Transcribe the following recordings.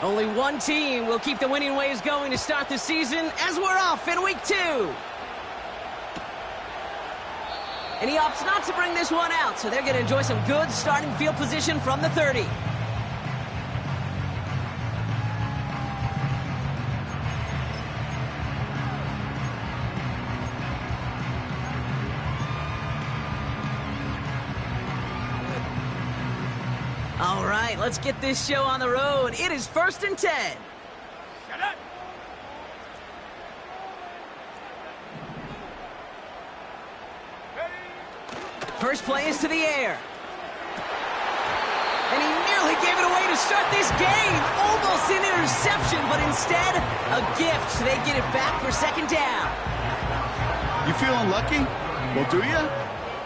Only one team will keep the winning ways going to start the season as we're off in week 2. And he opts not to bring this one out, so they're going to enjoy some good starting field position from the 30. All right, let's get this show on the road. It is 1st and 10. Shut up. First play is to the air. And he nearly gave it away to start this game. Almost an interception, but instead, a gift. They get it back for 2nd down. You feeling lucky? Well, do you?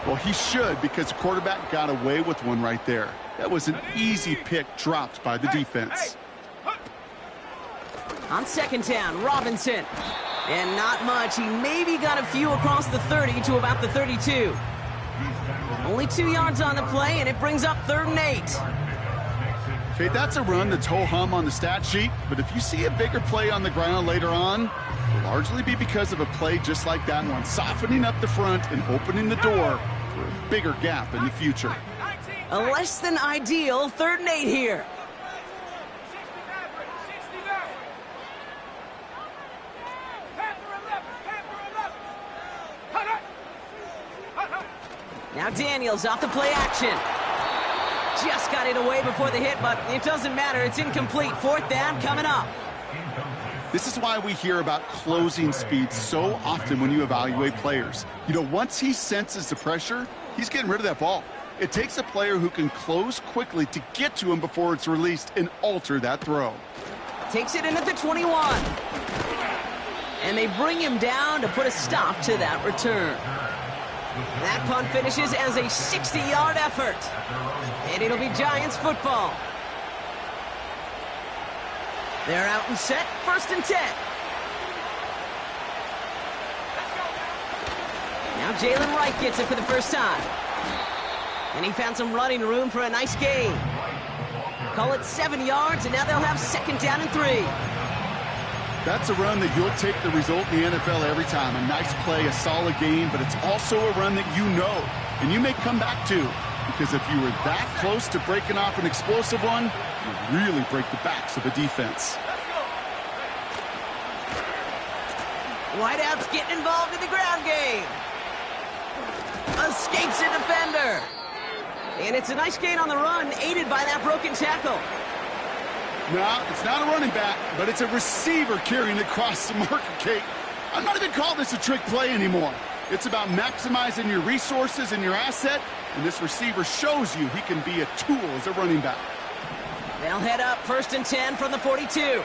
Well, he should, because the quarterback got away with one right there. That was an easy pick dropped by the defense. On 2nd down, Robinson. And not much. He maybe got a few across the 30 to about the 32. Only 2 yards on the play, and it brings up 3rd and 8. Okay, that's a run that's ho-hum on the stat sheet, but if you see a bigger play on the ground later on, it'll largely be because of a play just like that one, softening up the front and opening the door for a bigger gap in the future. A less than ideal 3rd and 8 here. Now Daniels off the play action. Just got it away before the hit, but it doesn't matter. It's incomplete. 4th down coming up. This is why we hear about closing speed so often when you evaluate players. You know, once he senses the pressure, he's getting rid of that ball. It takes a player who can close quickly to get to him before it's released and alter that throw. Takes it in at the 21. And they bring him down to put a stop to that return. That punt finishes as a 60-yard effort. And it'll be Giants football. They're out and set, 1st and 10. Now Jalen Wright gets it for the first time. And he found some running room for a nice gain. Call it 7 yards, and now they'll have 2nd down and 3. That's a run that you'll take the result in the NFL every time. A nice play, a solid game, but it's also a run that you know, and you may come back to. Because if you were that close to breaking off an explosive one, you'd really break the backs of the defense. Whiteout's getting involved in the ground game. Escapes a defender. And it's a nice gain on the run, aided by that broken tackle. No, it's not a running back, but it's a receiver carrying across the marker, Kate. I'm not even calling this a trick play anymore. It's about maximizing your resources and your asset, and this receiver shows you he can be a tool as a running back. They'll head up 1st and 10 from the 42.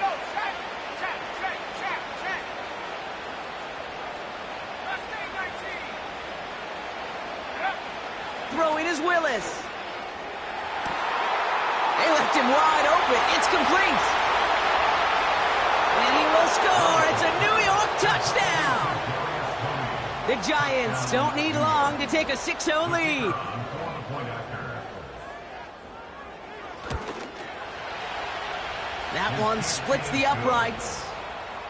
Throwing is Willis. They left him wide open. It's complete. And he will score. It's a New York touchdown. The Giants don't need long to take a 6-0 lead. That one splits the uprights.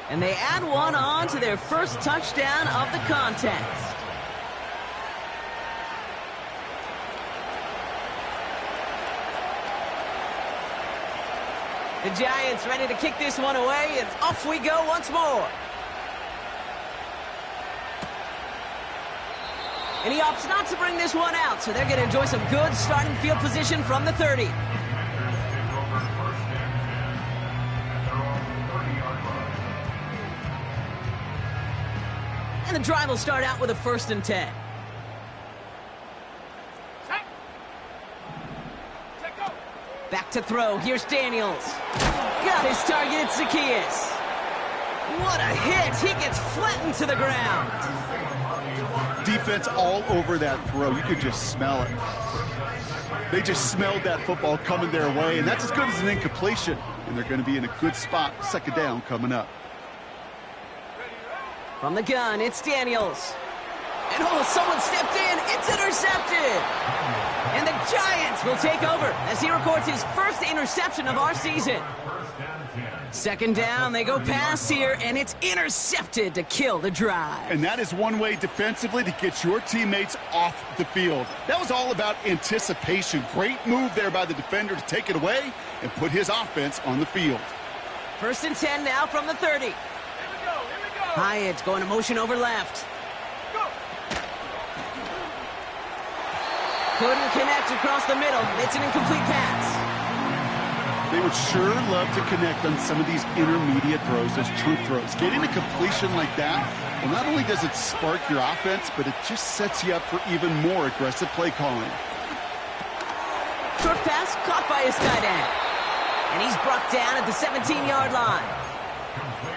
And they add one on to their first touchdown of the contest. The Giants ready to kick this one away, and off we go once more. And he opts not to bring this one out, so they're going to enjoy some good starting field position from the 30. And the drive will start out with a 1st and 10. Back to throw. Here's Daniels. Got his target, it's Zacchaeus. What a hit. He gets flattened to the ground. Defense all over that throw. You could just smell it. They just smelled that football coming their way, and that's as good as an incompletion. And they're going to be in a good spot. 2nd down coming up. From the gun, it's Daniels. And oh, someone stepped in. It's intercepted. And the Giants will take over as he records his first interception of our season. Second down, they go pass here, and it's intercepted to kill the drive. And that is one way defensively to get your teammates off the field. That was all about anticipation. Great move there by the defender to take it away and put his offense on the field. First and 10 now from the 30. Here we go. Hyatt going to motion over left. Go. Couldn't connect across the middle. It's an incomplete pass. They would sure love to connect on some of these intermediate throws, those chunk throws. Getting a completion like that, well, not only does it spark your offense, but it just sets you up for even more aggressive play calling. Short pass caught by his tight end. And he's brought down at the 17-yard line.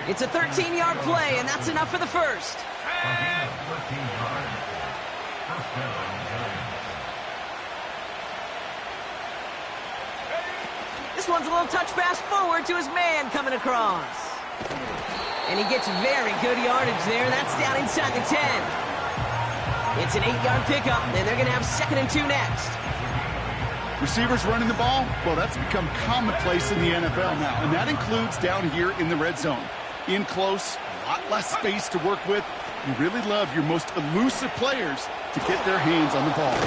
It's a 13-yard play, and that's enough for the first. This one's a little touch pass forward to his man coming across. And he gets very good yardage there. That's down inside the 10. It's an 8-yard pickup, and they're going to have 2nd and 2 next. Receivers running the ball, well, that's become commonplace in the NFL now, and that includes down here in the red zone. In close, a lot less space to work with. You really love your most elusive players to get their hands on the ball.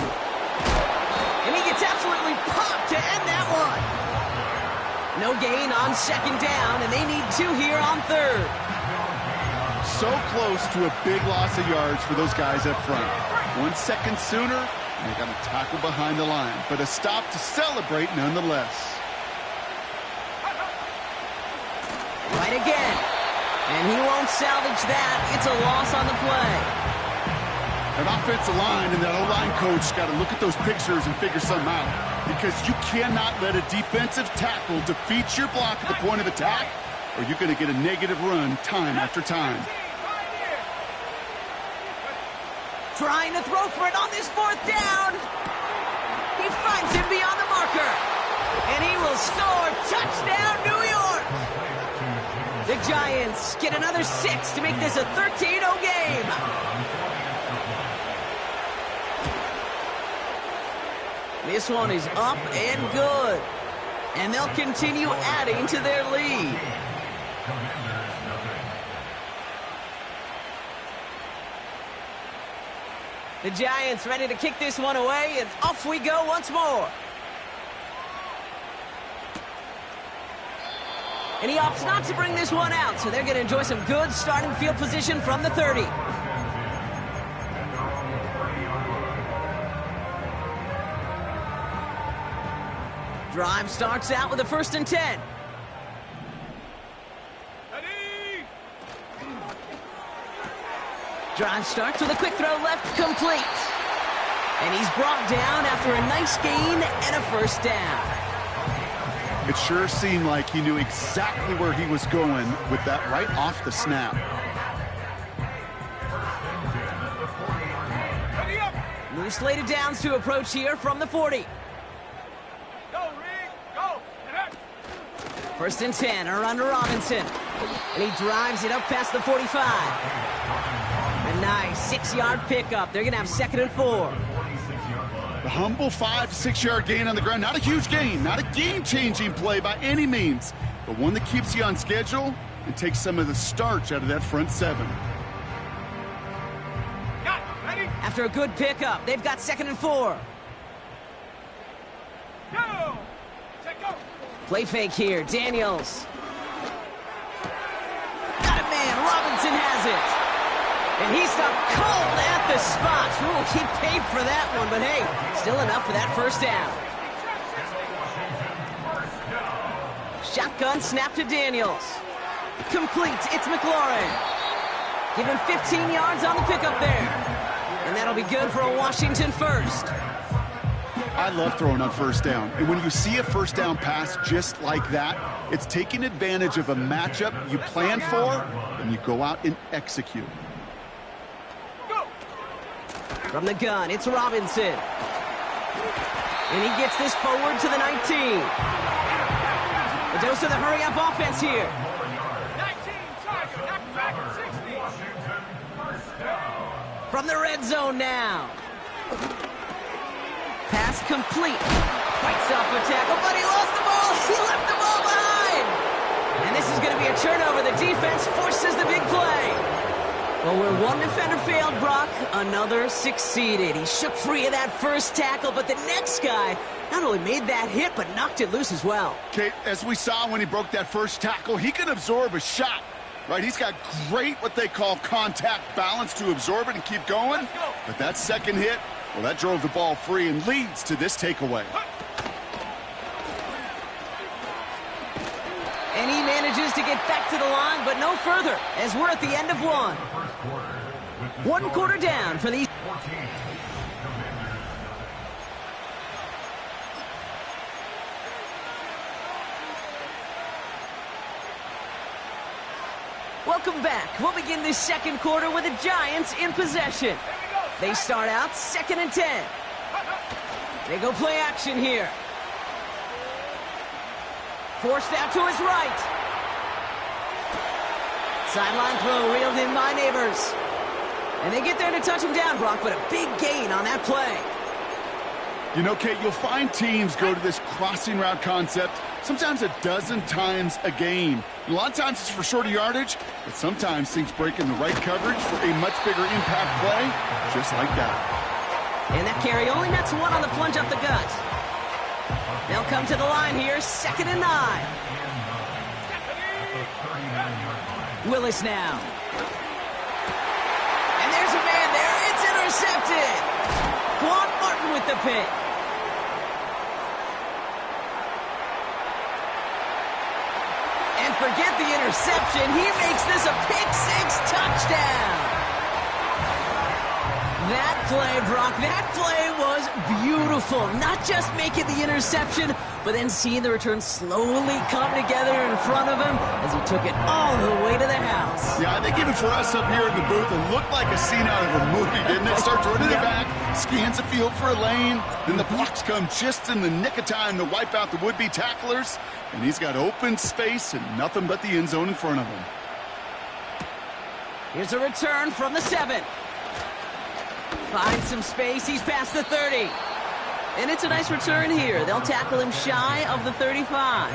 And he gets absolutely popped to end that one. No gain on 2nd down, and they need 2 here on 3rd. So close to a big loss of yards for those guys up front. 1 second sooner, and they got a tackle behind the line, but a stop to celebrate nonetheless. Right again. And he won't salvage that. It's a loss on the play. An offensive line and that O-line coach got to look at those pictures and figure something out, because you cannot let a defensive tackle defeat your block at the point of attack, or you're going to get a negative run time after time. Trying to throw for it on this 4th down. He finds him beyond the marker. And he will score. Touchdown, New York. The Giants get another 6 to make this a 13-0 game. This one is up and good. And they'll continue adding to their lead. The Giants ready to kick this one away, and off we go once more. And he opts not to bring this one out, so they're going to enjoy some good starting field position from the 30. Drive starts out with a 1st and 10. Drive starts with a quick throw left, complete. And he's brought down after a nice gain and a 1st down. It sure seemed like he knew exactly where he was going with that right off the snap. New slated downs to approach here from the 40. Go, Reed, go. 1st and 10, around to Robinson. And he drives it up past the 45. A nice 6-yard pickup. They're going to have 2nd and 4. The humble 5 to 6 yard gain on the ground. Not a huge gain, not a game-changing play by any means, but one that keeps you on schedule and takes some of the starch out of that front 7. After a good pickup, they've got 2nd and 4. Go. Play fake here, Daniels. Got a man, Robinson has it. And he stopped cold at the spot. Ooh, he paid for that one, but hey, still enough for that 1st down. Shotgun snap to Daniels. Complete, it's McLaurin. Give him 15 yards on the pickup there. And that'll be good for a Washington 1st. I love throwing on 1st down. And when you see a 1st down pass just like that, it's taking advantage of a matchup you plan for, and you go out and execute. From the gun, it's Robinson. And he gets this forward to the 19. A dose of the hurry-up offense here. 19, target, back 60. From the red zone now. Pass complete. Fights off a tackle, but he lost the ball. He left the ball behind. And this is going to be a turnover. The defense forces the big play. Well, where one defender failed, Brock, another succeeded. He shook free of that first tackle, but the next guy not only made that hit, but knocked it loose as well. Kate, as we saw when he broke that first tackle, he can absorb a shot, right? He's got great, what they call contact balance to absorb it and keep going. But that second hit, well, that drove the ball free and leads to this takeaway. And he manages to get back to the line, but no further, as we're at the end of one. One quarter down for these. Welcome back. We'll begin this second quarter with the Giants in possession. They start out 2nd and 10. They go play action here. Forced out to his right. Sideline throw reeled in by Neighbors. And they get there to touch him down, Brock, but a big gain on that play. You know, Kate, you'll find teams go to this crossing route concept sometimes a dozen times a game. A lot of times it's for shorter yardage, but sometimes things break in the right coverage for a much bigger impact play, just like that. And that carry only nets one on the plunge up the gut. They'll come to the line here, 2nd and 9. Willis now. And there's a man there. It's intercepted. Quan Martin with the pick. And forget the interception. He makes this a pick-6 touchdown. That play, Brock, that play was beautiful. Not just making the interception, but then seeing the return slowly come together in front of him as he took it all the way to the house. Yeah, I think even for us up here in the booth, it looked like a scene out of a movie, didn't it? Starts running it back, scans the field for a lane, then the blocks come just in the nick of time to wipe out the would-be tacklers, and he's got open space and nothing but the end zone in front of him. Here's a return from the 7. Finds some space. He's past the 30. And it's a nice return here. They'll tackle him shy of the 35.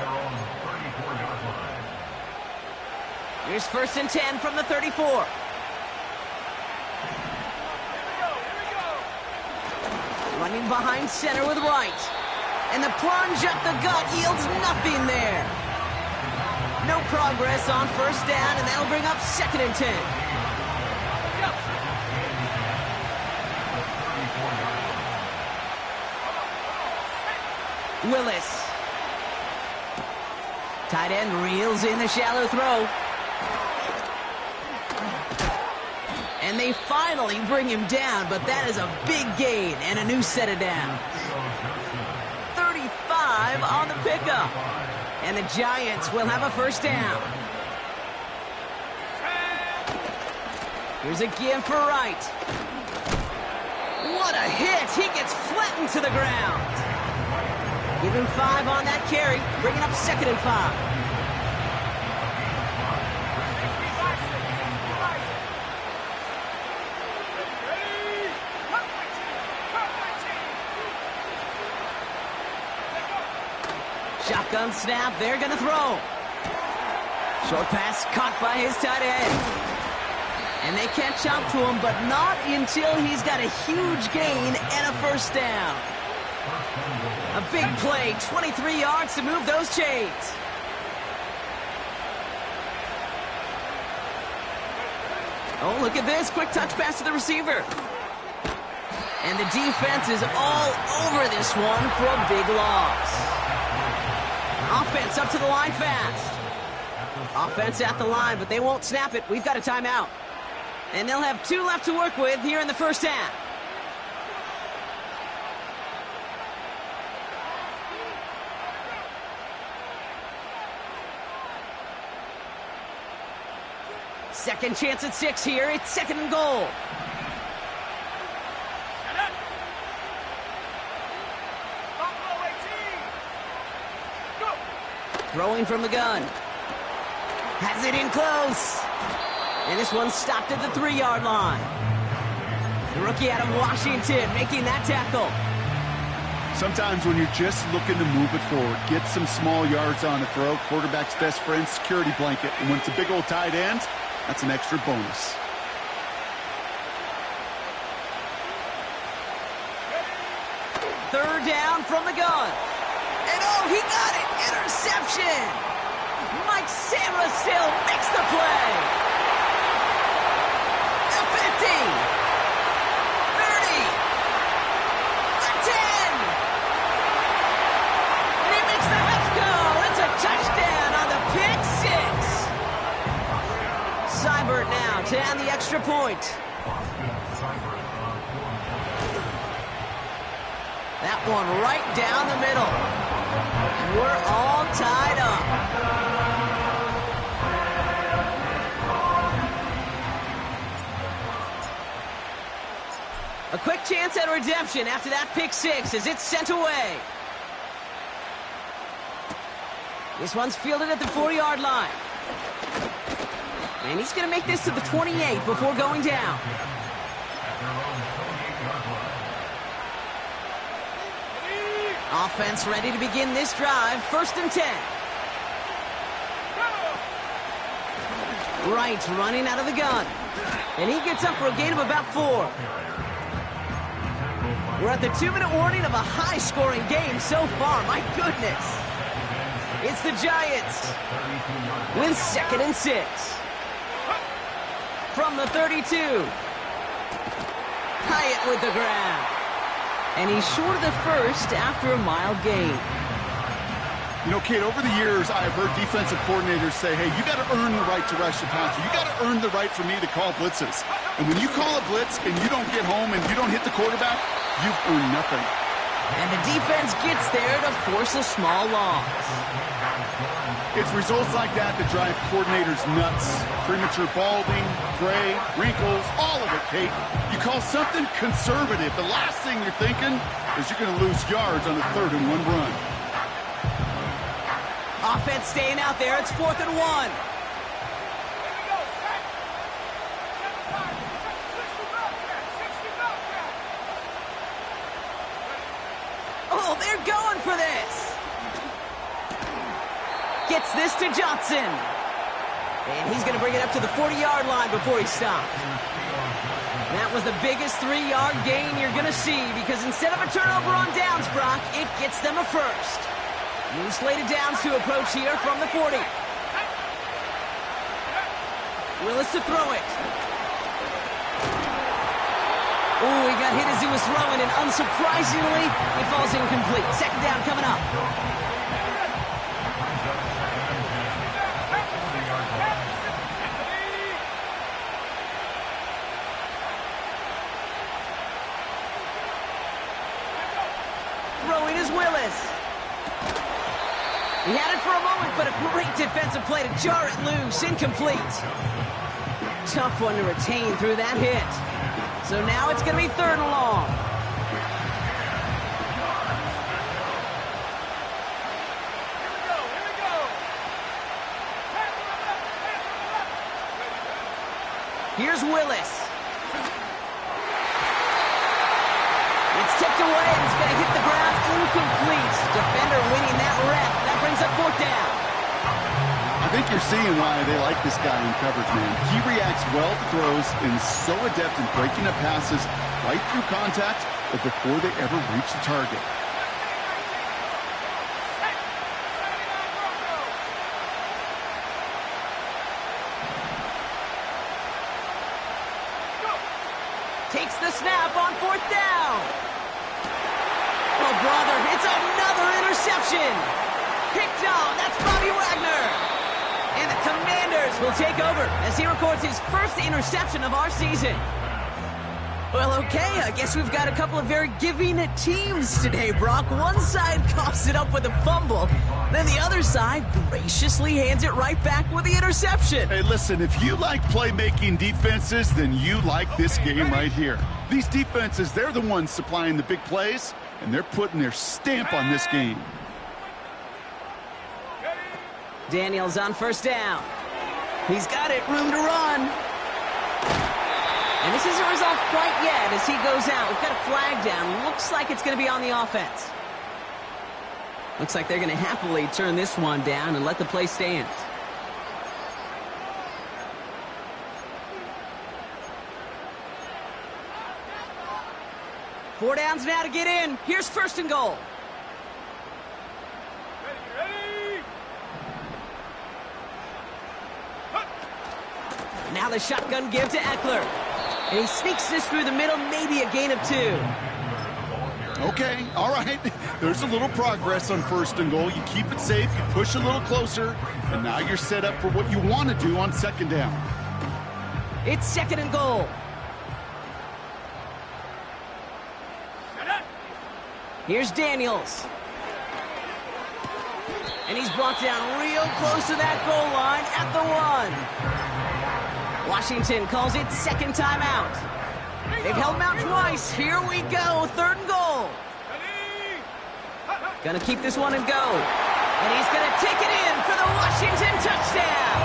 Here's 1st and 10 from the 34. Running behind center with right. And the plunge up the gut yields nothing there. No progress on 1st down, and that'll bring up 2nd and 10. Willis. Tight end reels in the shallow throw. And they finally bring him down, but that is a big gain and a new set of downs. 35 on the pickup. And the Giants will have a 1st down. Here's a give for Wright. What a hit! He gets flattened to the ground. Give him 5 on that carry, bringing up 2nd and 5. Shotgun snap, they're going to throw. Short pass caught by his tight end. And they catch up to him, but not until he's got a huge gain and a 1st down. A big play, 23 yards to move those chains. Oh, look at this. Quick touch pass to the receiver. And the defense is all over this one for a big loss. Offense up to the line fast. Offense at the line, but they won't snap it. We've got a timeout. And they'll have 2 left to work with here in the 1st half. Second chance at 6 here. It's 2nd and goal. Throwing from the gun. Has it in close. And this one stopped at the 3-yard line. The rookie out of Washington making that tackle. Sometimes when you're just looking to move it forward, get some small yards on a throw, quarterback's best friend, security blanket. And when it's a big old tight end, that's an extra bonus. Third down from the gun. And oh, he got it! Interception! Mike Samuel makes the play. The 50. 30. The 10. And he makes the Husk go. It's a touchdown on the pick six. Seibert now to add the extra point. That one right down the middle. And we're all tied up. A quick chance at redemption after that pick six as it's sent away. This one's fielded at the 40-yard line. And he's going to make this to the 28 before going down. Offense ready to begin this drive. 1st and 10. Wright running out of the gun. And he gets up for a gain of about 4. We're at the 2-minute warning of a high-scoring game so far. My goodness. It's the Giants with 2nd and 6. From the 32. Hyatt with the grab. And he's short of the first after a mild gain. You know, Kate, over the years, I've heard defensive coordinators say, hey, you got to earn the right to rush the passer. You got to earn the right for me to call blitzes. And when you call a blitz and you don't get home and you don't hit the quarterback, you've earned nothing. And the defense gets there to force a small loss. It's results like that that drive coordinators nuts. Premature balding, gray, wrinkles, all of it, Kate. You call something conservative. The last thing you're thinking is you're going to lose yards on the 3rd and 1 run. Offense staying out there. It's 4th and 1. Oh, they're going for this. Gets this to Johnson. And he's going to bring it up to the 40-yard line before he stops. That was the biggest 3-yard gain you're going to see because instead of a turnover on downs, Brock, it gets them a first. New slated downs to approach here from the 40. Willis to throw it. Oh, he got hit as he was throwing, and unsurprisingly, it falls incomplete. 2nd down coming up. Throwing is Willis. He had it for a moment, but a great defensive play to jar it loose. Incomplete. Tough one to retain through that hit. So now it's going to be 3rd and long. Here we go. Here's Willis. It's tipped away, and it's going to hit the ground incomplete. Defender winning that rep. That brings up 4th down. I think you're seeing why they like this guy in coverage, man. He reacts well to throws and is so adept in breaking up passes right through contact, but before they ever reach the target. Takes the snap on 4th down. Oh, brother, it's another interception. Picked off. That's Bobby Wagner. And the Commanders will take over as he records his first interception of our season. Well, okay, I guess we've got a couple of very giving teams today, Brock. One side coughs it up with a fumble, then the other side graciously hands it right back with the interception. Hey, listen, if you like playmaking defenses, then you like this game right here. These defenses, they're the ones supplying the big plays, and they're putting their stamp on this game. Daniels on 1st down. He's got it, room to run. And this isn't resolved quite yet as he goes out. We've got a flag down. Looks like it's going to be on the offense. Looks like they're going to happily turn this one down and let the play stand. Four downs now to get in. Here's first and goal. Ready. Now the shotgun give to Eckler. And he sneaks this through the middle, maybe a gain of 2. Okay, all right. There's a little progress on first and goal. You keep it safe, you push a little closer, and now you're set up for what you want to do on second down. It's second and goal. Here's Daniels. And he's brought down real close to that goal line at the 1. Washington calls it second timeout. They've held him out twice. Here we go, third and goal. Gonna keep this one and go. And he's gonna take it in for the Washington touchdown.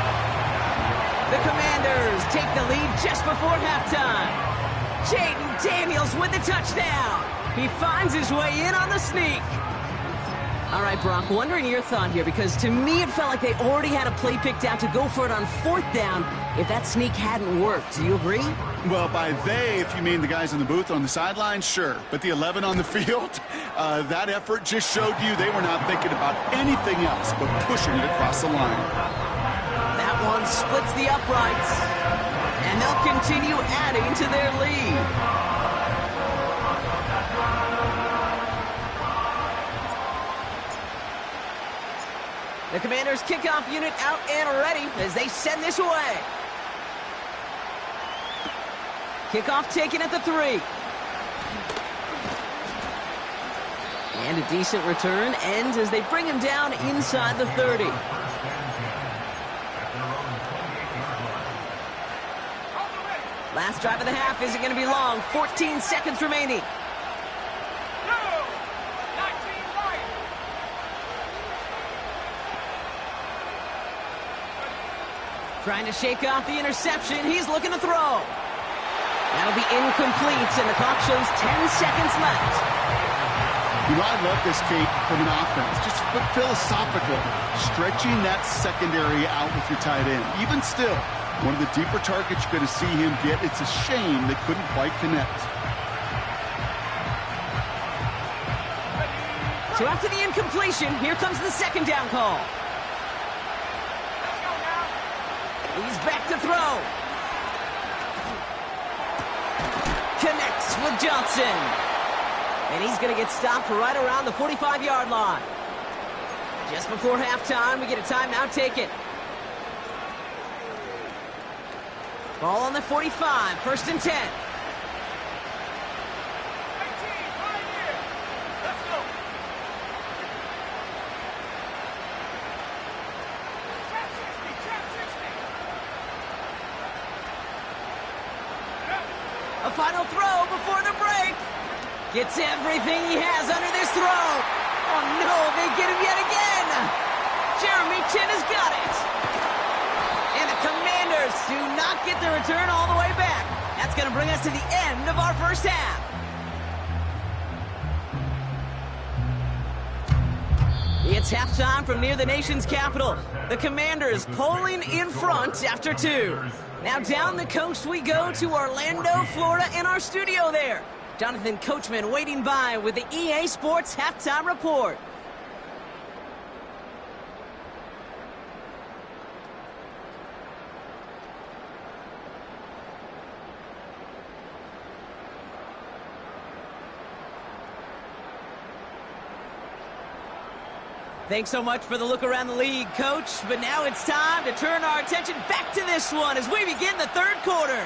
The Commanders take the lead just before halftime. Jayden Daniels with the touchdown. He finds his way in on the sneak. All right, Brock, wondering your thought here, because to me it felt like they already had a play picked out to go for it on fourth down if that sneak hadn't worked. Do you agree? Well, by they, if you mean the guys in the booth on the sideline, sure. But the 11 on the field, that effort just showed you they were not thinking about anything else but pushing it across the line. That one splits the uprights, and they'll continue adding to their lead. The Commanders' kickoff unit out and ready as they send this away. Kickoff taken at the 3. And a decent return ends as they bring him down inside the 30. Last drive of the half isn't going to be long. 14 seconds remaining. Trying to shake off the interception. He's looking to throw. That'll be incomplete, and the clock shows 10 seconds left. You know, I love this, Kate, from an offense. Just philosophical. Stretching that secondary out with your tight end. Even still, one of the deeper targets you're going to see him get. It's a shame they couldn't quite connect. So after the incompletion, here comes the second down call. He's back to throw. Connects with Johnson. And he's going to get stopped right around the 45-yard line. Just before halftime, we get a timeout taken. Ball on the 45, first and 10. A final throw before the break. Gets everything he has under this throw. Oh, no, they get him yet again. Jeremy Chinn has got it. And the Commanders do not get the return all the way back. That's going to bring us to the end of our first half. It's halftime from near the nation's capital. The Commanders pulling in front after 2. Now down the coast we go to Orlando, Florida, in our studio there. Jonathan Coachman waiting by with the EA Sports Halftime Report. Thanks so much for the look around the league, Coach. But now it's time to turn our attention back to this one as we begin the third quarter.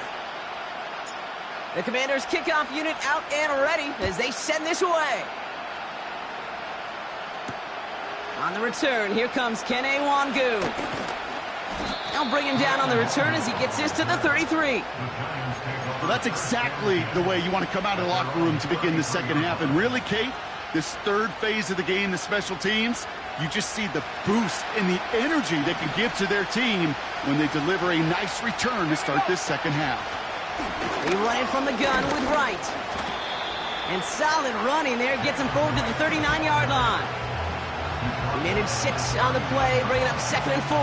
The Commanders' kickoff unit out and ready as they send this away. On the return, here comes Kene Nwangwu. They'll bring him down on the return as he gets this to the 33. Well, that's exactly the way you want to come out of the locker room to begin the second half. And really, Kate, this third phase of the game, the special teams, you just see the boost and the energy they can give to their team when they deliver a nice return to start this second half. They run it from the gun with Wright. And solid running there gets him forward to the 39-yard line. He made it 6 on the play, bringing up 2nd and 4.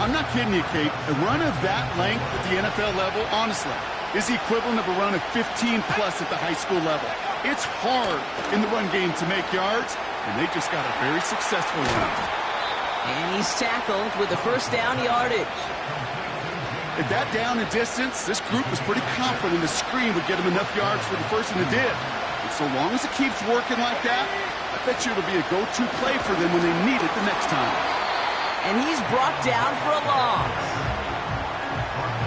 I'm not kidding you, Kate. A run of that length at the NFL level, honestly, is the equivalent of a run of 15-plus at the high school level. It's hard in the run game to make yards, and they just got a very successful one. And he's tackled with the first down yardage. At that down and distance, this group was pretty confident the screen would get them enough yards for the first, and it did. And so long as it keeps working like that, I bet you it'll be a go-to play for them when they need it the next time. And he's brought down for a loss.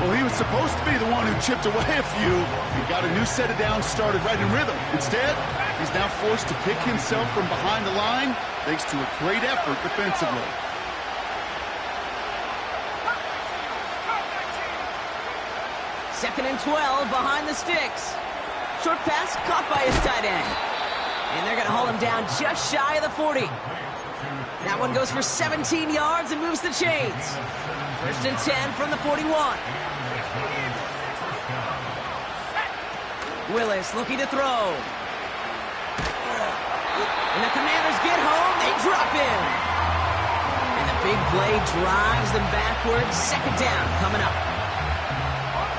Well, he was supposed to be the one who chipped away a few and got a new set of downs started right in rhythm. Instead, he's now forced to pick himself from behind the line thanks to a great effort defensively. Second and 12 behind the sticks. Short pass caught by his tight end. And they're going to haul him down just shy of the 40. That one goes for 17 yards and moves the chains. First and 10 from the 41. Willis looking to throw. And the Commanders get home. They drop him. And the big play drives them backwards. Second down coming up.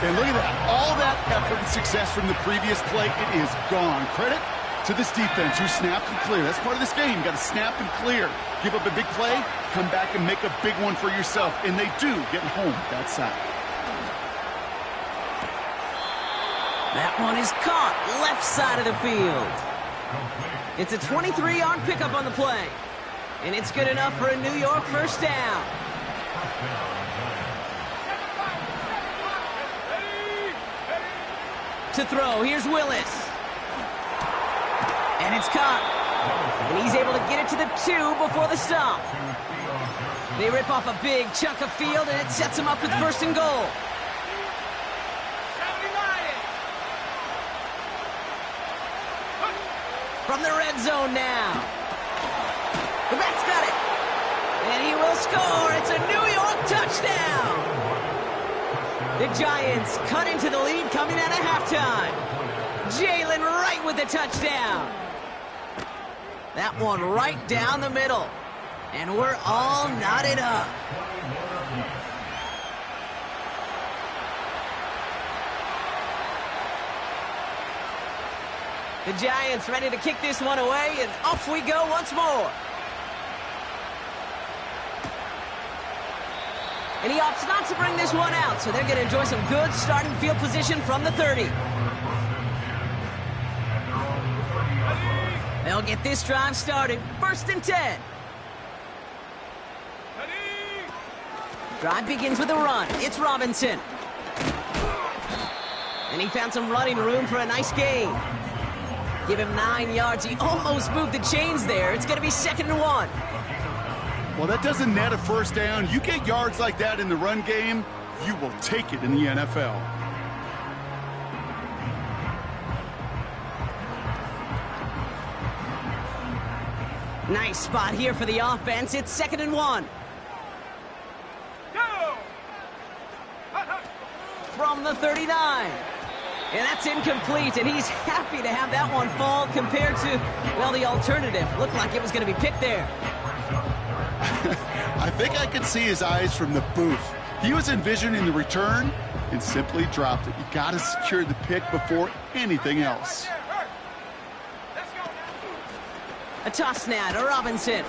And look at that. All that effort and success from the previous play, it is gone. Credit to this defense who snapped and clear. That's part of this game. You got to snap and clear. Give up a big play, come back and make a big one for yourself. And they do get home that side. That one is caught left side of the field. It's a 23-yard pickup on the play. And it's good enough for a New York first down. To throw, here's Willis. And it's caught. And he's able to get it to the 2 before the stop. They rip off a big chunk of field, and it sets him up with first and goal. From the red zone now. The back's got it. And he will score. It's a New York touchdown. The Giants cut into the lead coming out of halftime. Jalen Wright with the touchdown. That one right down the middle. And we're all knotted up. The Giants ready to kick this one away, and off we go once more. And he opts not to bring this one out, so they're going to enjoy some good starting field position from the 30. They'll get this drive started. First and 10. Drive begins with a run. It's Robinson. And he found some running room for a nice gain. Give him 9 yards. He almost moved the chains there. It's going to be 2nd and 1. Well, that doesn't net a first down. You get yards like that in the run game, you will take it in the NFL. Nice spot here for the offense. It's 2nd and 1. Go! From the 39. And that's incomplete, and he's happy to have that one fall compared to, well, the alternative. Looked like it was going to be picked there. I think I could see his eyes from the booth. He was envisioning the return and simply dropped it. You got to secure the pick before anything else. A toss now to Robinson.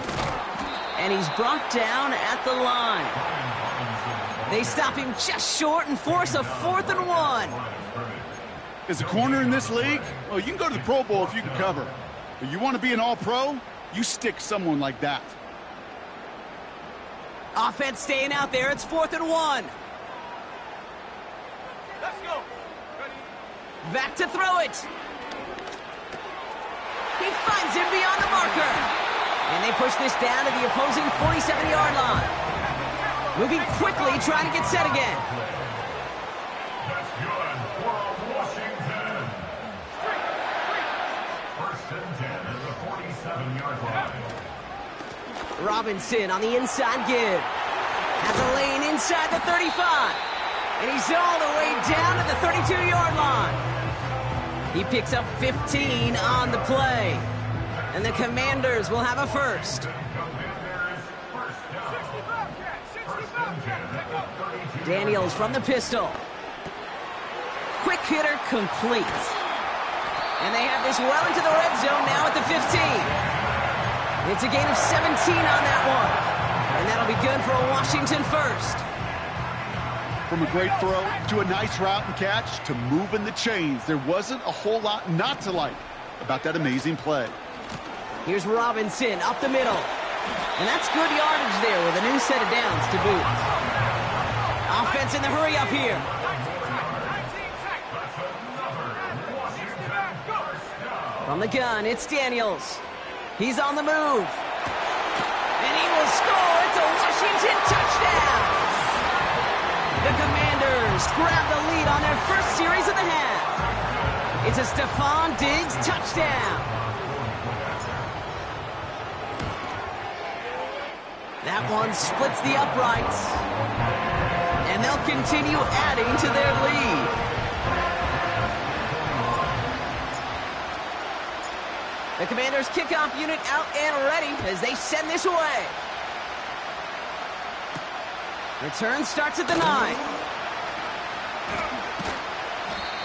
And he's brought down at the line. They stop him just short and force a 4th and 1. As a corner in this league, well, you can go to the Pro Bowl if you can cover. But you want to be an all-pro, you stick someone like that. Offense staying out there. It's 4th and 1. Let's go. Ready? Back to throw it. He finds him beyond the marker. And they push this down to the opposing 47-yard line. Moving quickly, trying to get set again. That's good for Washington. First and 10 at the 47-yard line. Robinson on the inside give. Has a lane inside the 35. And he's all the way down to the 32-yard line. He picks up 15 on the play. And the Commanders will have a first. Daniels from the pistol. Quick hitter complete. And they have this well into the red zone now at the 15. It's a gain of 17 on that one. And that'll be good for a Washington first. From a great throw to a nice route and catch to moving the chains, there wasn't a whole lot not to like about that amazing play. Here's Robinson up the middle. And that's good yardage there with a new set of downs to boot. Offense in the hurry up here. From the gun, it's Daniels. He's on the move. And he will score. It's a Washington touchdown. The Commanders grab the lead on their first series of the half. It's a Stephon Diggs touchdown. That one splits the uprights. And they'll continue adding to their lead. The Commanders' kickoff unit out and ready as they send this away. Return starts at the 9.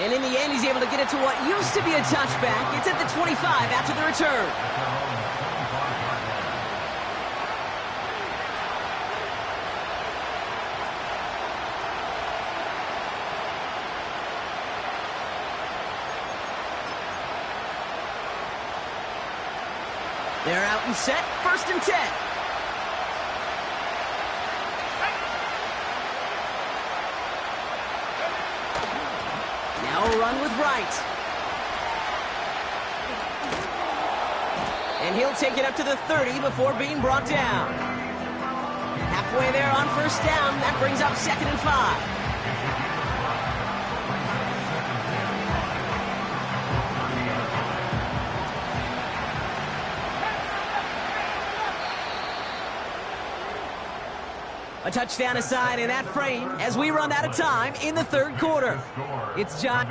And in the end, he's able to get it to what used to be a touchback. It's at the 25 after the return. They're out and set, 1st and 10. Now a run with Wright. And he'll take it up to the 30 before being brought down. Halfway there on 1st down, that brings up 2nd and 5. A touchdown aside in that frame as we run out of time in the 3rd quarter. It's John.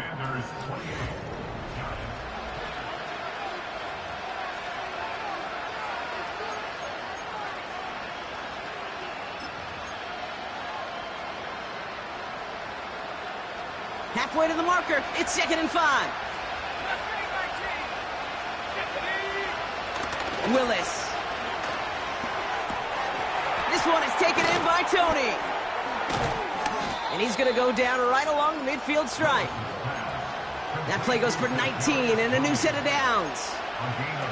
Halfway to the marker. It's 2nd and 5. Willis. This one is taken in by Tony. And he's going to go down right along the midfield stripe. That play goes for 19 and a new set of downs.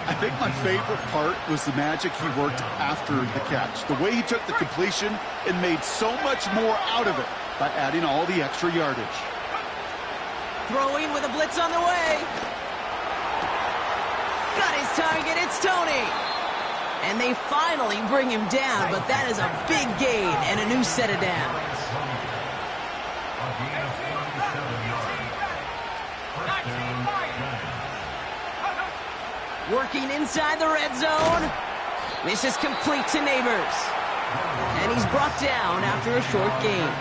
I think my favorite part was the magic he worked after the catch. The way he took the completion and made so much more out of it by adding all the extra yardage. Throwing with a blitz on the way. Got his target. It's Tony. And they finally bring him down, but that is a big gain and a new set of downs. Working inside the red zone. This is complete to Neighbors. And he's brought down after a short gain.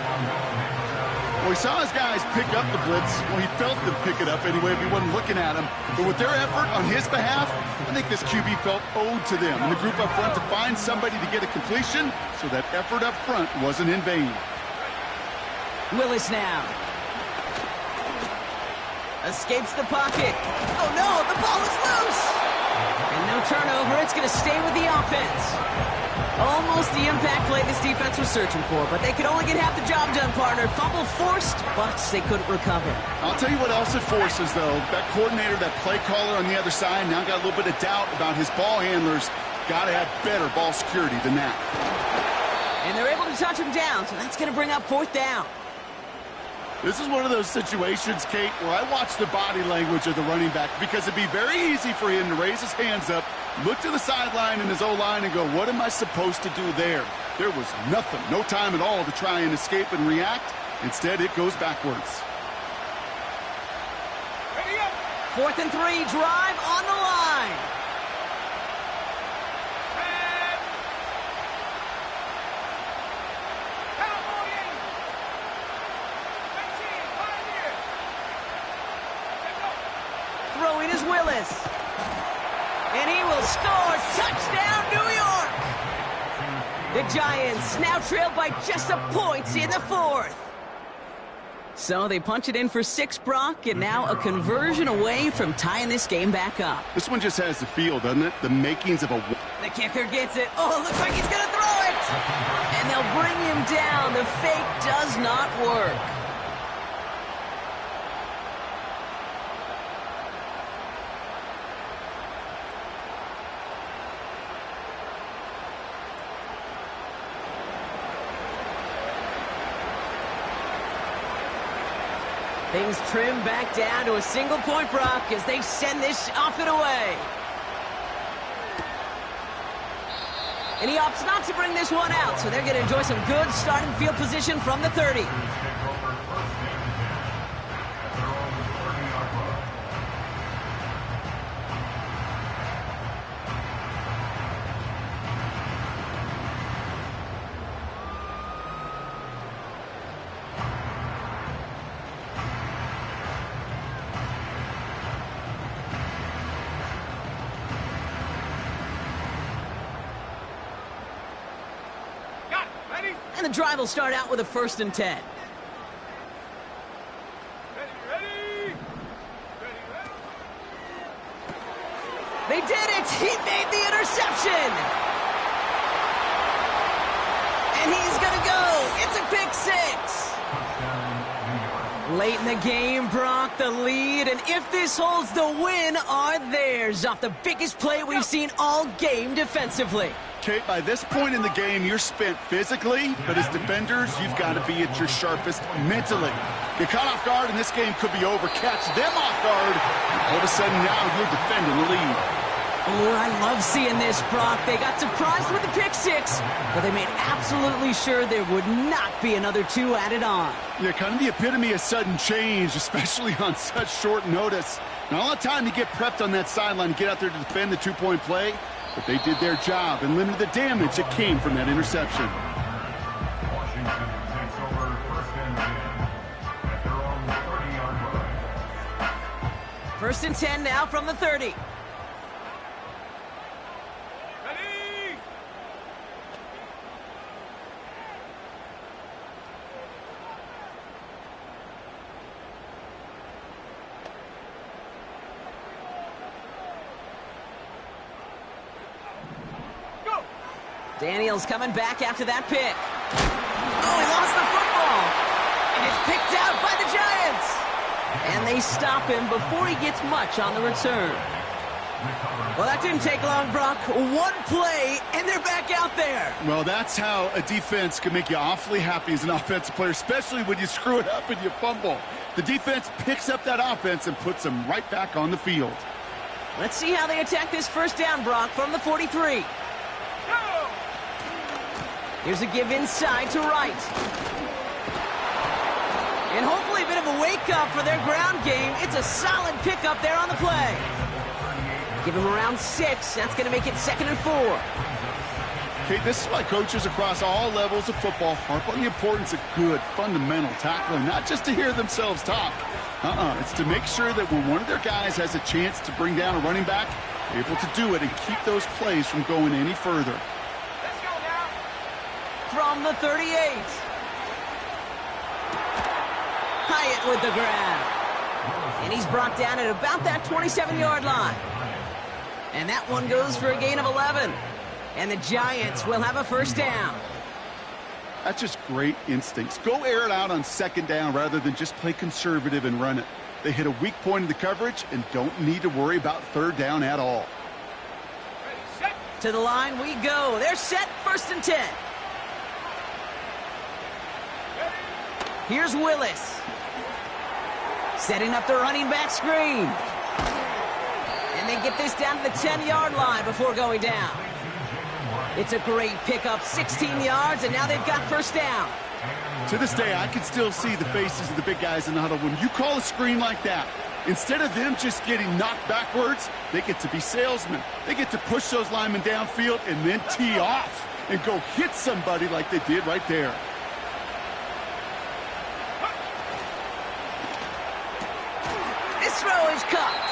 Well, he saw his guys pick up the blitz. Well, he felt them pick it up anyway if he wasn't looking at him. But with their effort on his behalf, I think this QB felt owed to them and the group up front to find somebody to get a completion, so that effort up front wasn't in vain. Willis now. Escapes the pocket. Oh no, the ball is loose! And no turnover, it's going to stay with the offense. Almost the impact play this defense was searching for, but they could only get half the job done, partner. Fumble forced, but they couldn't recover. I'll tell you what else it forces, though. That coordinator, that play caller on the other side, now got a little bit of doubt about his ball handlers. Got to have better ball security than that. And they're able to touch him down, so that's going to bring up 4th down. This is one of those situations, Kate, where I watch the body language of the running back, because it'd be very easy for him to raise his hands up, look to the sideline in his O-line and go, what am I supposed to do there? There was nothing, no time at all to try and escape and react. Instead, it goes backwards. 4th and 3, drive on the line. Throwing is Willis. And he will score. Touchdown, New York. The Giants now trail by just a point in the fourth. So they punch it in for 6, Brock, and now a conversion away from tying this game back up. This one just has the feel, doesn't it? The makings of a... The kicker gets it. Oh, it looks like he's going to throw it. And they'll bring him down. The fake does not work. Things trim back down to a single point, Brock, as they send this off and away. And he opts not to bring this one out, so they're going to enjoy some good starting field position from the 30. And the drive will start out with a 1st and 10. Ready. They did it! He made the interception! And he's gonna go! It's a pick 6! Late in the game, Brock, the lead, and if this holds, the win are theirs off the biggest play we've seen all game defensively. Kate, by this point in the game, you're spent physically, but as defenders, you've got to be at your sharpest mentally. Get caught off guard, and this game could be over. Catch them off guard. All of a sudden, now you're defending the lead. Oh, I love seeing this, Brock. They got surprised with the pick 6, but they made absolutely sure there would not be another 2 added on. Yeah, kind of the epitome of sudden change, especially on such short notice. Not a lot of time to get prepped on that sideline and get out there to defend the 2-point play. But they did their job and limited the damage that came from that interception. Washington takes over 1st and 10 at their own 30-yard line. 1st and 10 now from the 30. Ready. Go. Daniels coming back after that pick. Oh, he lost the football. And it's picked out by the Giants. And they stop him before he gets much on the return. Well, that didn't take long, Brock. One play, and they're back out there. Well, that's how a defense can make you awfully happy as an offensive player, especially when you screw it up and you fumble. The defense picks up that offense and puts them right back on the field. Let's see how they attack this 1st down, Brock, from the 43. Go. Here's a give inside to Wright. And hopefully a bit of a wake-up for their ground game. It's a solid pickup there on the play. Give him around 6. That's going to make it 2nd and 4. Okay, this is why coaches across all levels of football harp on the importance of good, fundamental tackling, not just to hear themselves talk. It's to make sure that when one of their guys has a chance to bring down a running back, they're able to do it and keep those plays from going any further. Let's go now. From the 38. Hyatt with the grab. And he's brought down at about that 27-yard line. And that one goes for a gain of 11. And the Giants will have a 1st down. That's just great instincts. Go air it out on 2nd down rather than just play conservative and run it. They hit a weak point in the coverage and don't need to worry about 3rd down at all. Ready, set. To the line we go. They're set, 1st and 10. Here's Willis. Setting up the running back screen. And they get this down to the 10-yard line before going down. It's a great pickup, 16 yards, and now they've got 1st down. To this day, I can still see the faces of the big guys in the huddle. When you call a screen like that, instead of them just getting knocked backwards, they get to be salesmen. They get to push those linemen downfield and then tee off and go hit somebody like they did right there. This throw is caught.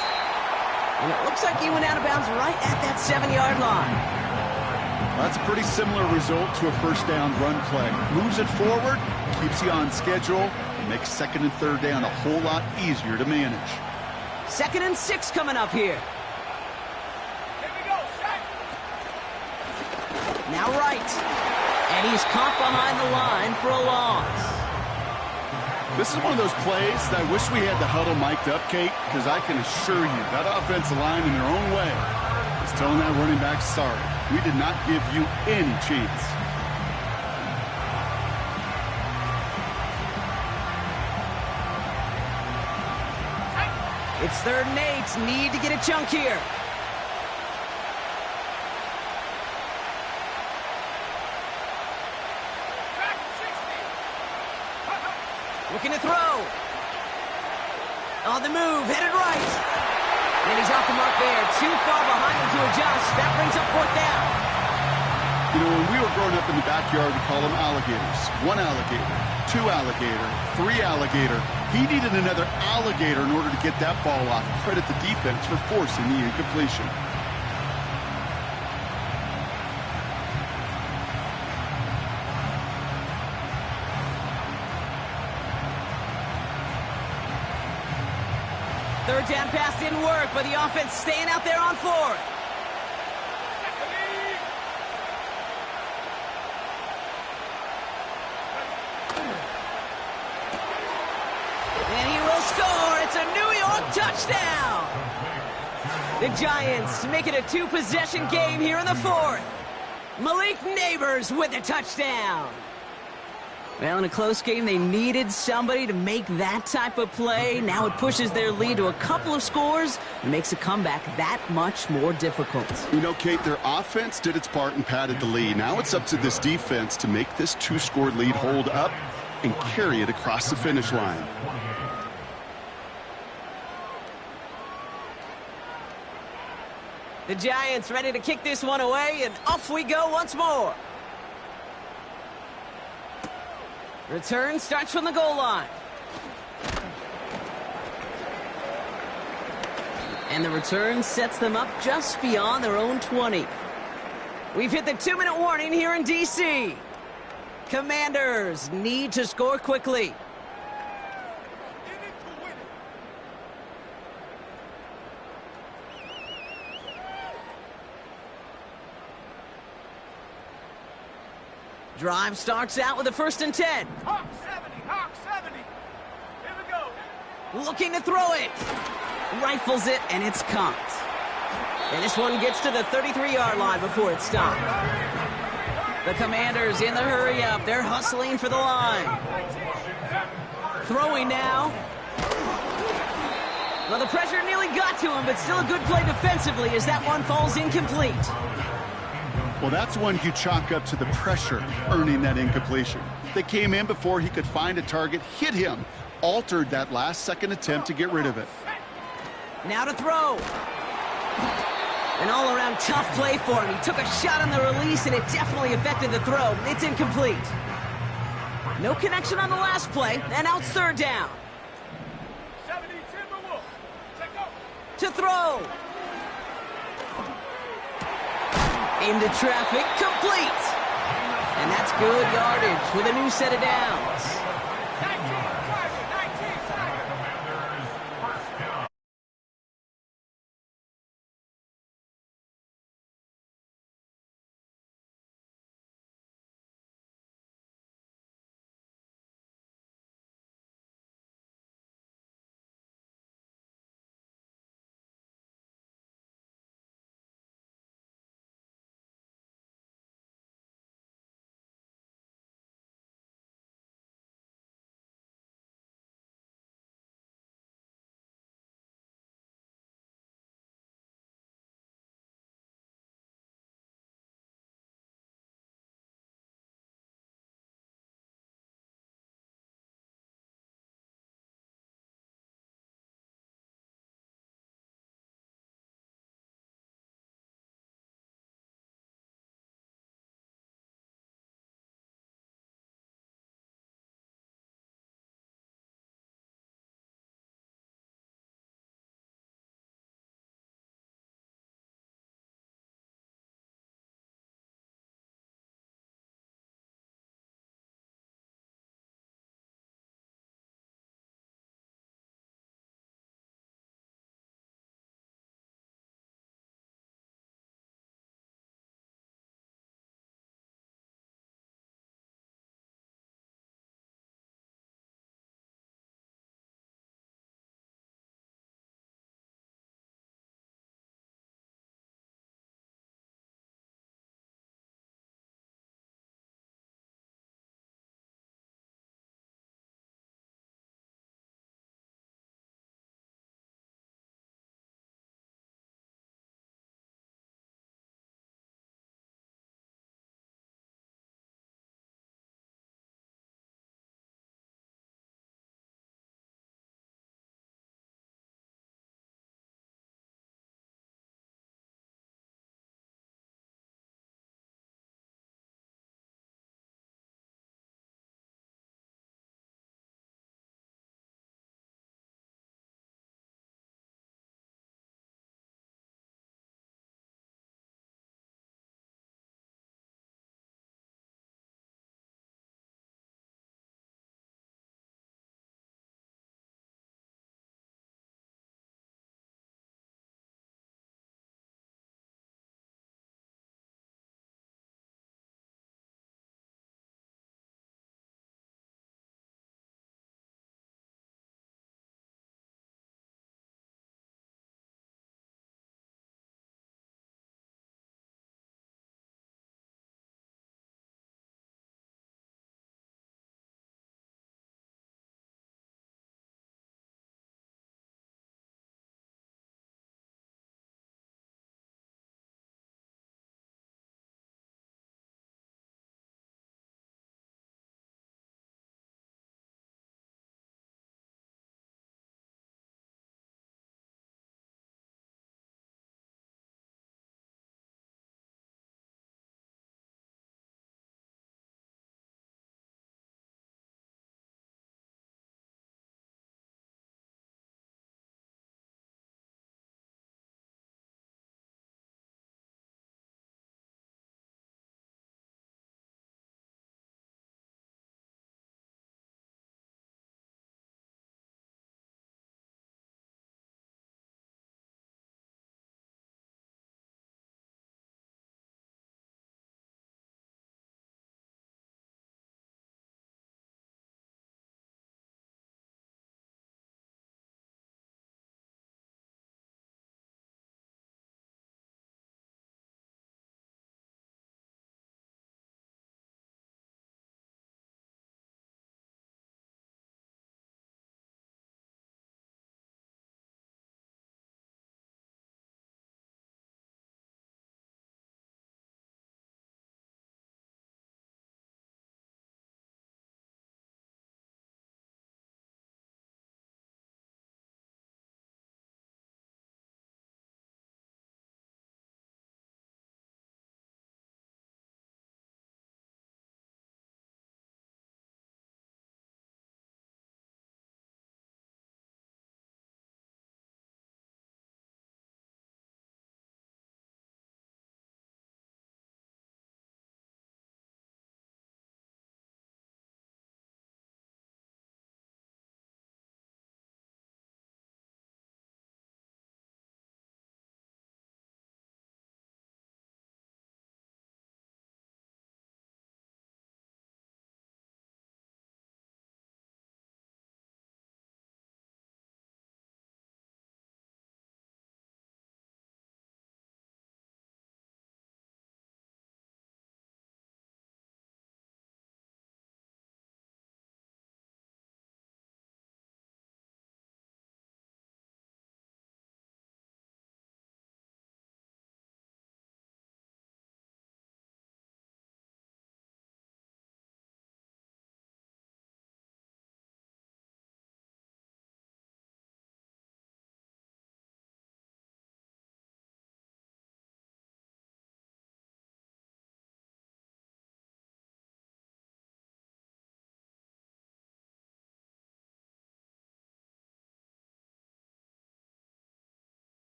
And it looks like he went out of bounds right at that 7-yard line. That's a pretty similar result to a first down run play. Moves it forward, keeps you on schedule, and makes second and third down a whole lot easier to manage. 2nd and 6 coming up here. Here we go. Set. Now right. And he's caught behind the line for a loss. This is one of those plays that I wish we had the huddle mic'd up, Kate, because I can assure you that offensive line in their own way is telling that running back, sorry, we did not give you any chance. It's 3rd and 8. Need to get a chunk here. Back 60. Looking to throw. On the move, headed right. And he's off the mark there. Too far behind him to adjust. That brings up 4th down. You know, when we were growing up in the backyard, we call them alligators. 1 alligator, 2 alligator, 3 alligator. He needed another alligator in order to get that ball off. Credit the defense for forcing the incompletion. Third down pass didn't work, but the offense staying out there on 4th. And he will score. It's a New York touchdown. The Giants make it a 2-possession game here in the 4th. Malik Neighbors with a touchdown. Well, in a close game, they needed somebody to make that type of play. Now it pushes their lead to a couple of scores and makes a comeback that much more difficult. You know, Kate, their offense did its part and padded the lead. Now it's up to this defense to make this 2-score lead hold up and carry it across the finish line. The Giants ready to kick this one away, and off we go once more. Return starts from the goal line. And the return sets them up just beyond their own 20. We've hit the 2-minute warning here in D.C. Commanders need to score quickly. In it to win it. Drive starts out with a 1st and 10. Hawk 70. Hawk 70. Here we go. Looking to throw it. Rifles it, and it's caught. And this one gets to the 33-yard line before it's stopped. The Commanders in the hurry up. They're hustling for the line. Throwing now. Well, the pressure nearly got to him, but still a good play defensively as that one falls incomplete. Well, that's one you chalk up to the pressure earning that incompletion. They came in before he could find a target, hit him, altered that last-second attempt to get rid of it. Now to throw. An all-around tough play for him. He took a shot on the release, and it definitely affected the throw. It's incomplete. No connection on the last play, and now it's 3rd down. 70 Timberwolves. Check out. To throw. Into traffic, complete. And that's good yardage with a new set of downs.